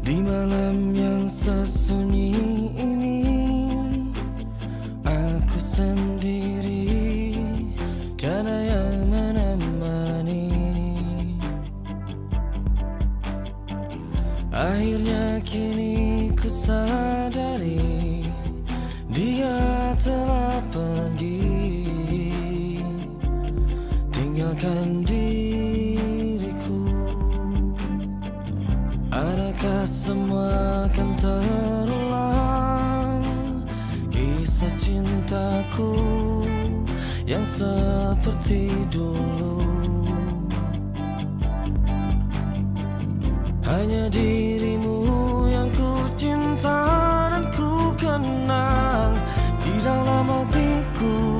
Di malam yang sesunyi ini, aku sendiri, tiada yang menemani. Akhirnya kini ku sadari, dia telah pergi, tinggalkan diriku. Adakah semua akan terulang, kisah cintaku yang seperti dulu? Hanya dirimu yang ku cinta dan ku kenang di dalam hatiku,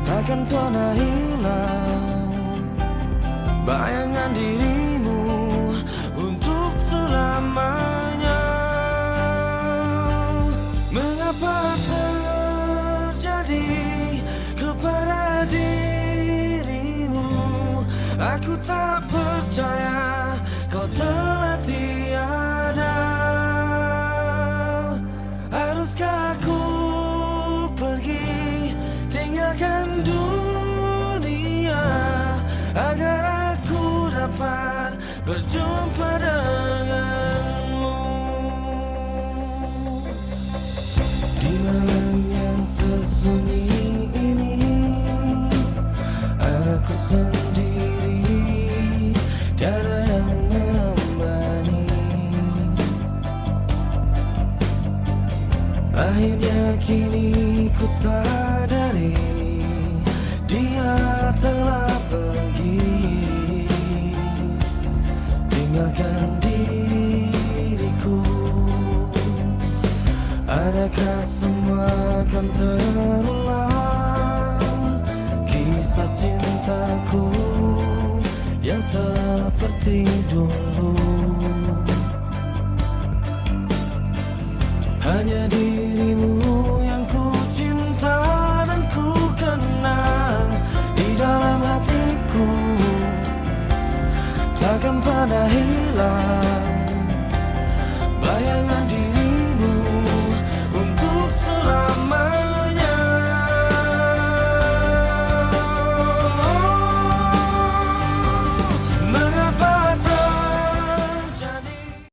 takkan pernah hilang bayangan dirimu untuk selamanya. Mengapa terjadi kepada dirimu? Aku tak percaya kau telah tiada. Haruskah aku pergi tinggalkan dunia agar aku dapat berjumpa denganmu? Di malam yang sesunyi ini, aku sendiri, tiada yang menemani. Akhirnya kini ku sadari, dia telah pergi, tinggalkan diriku. Adakah semua akan terulang, kisah cintaku yang seperti dulu?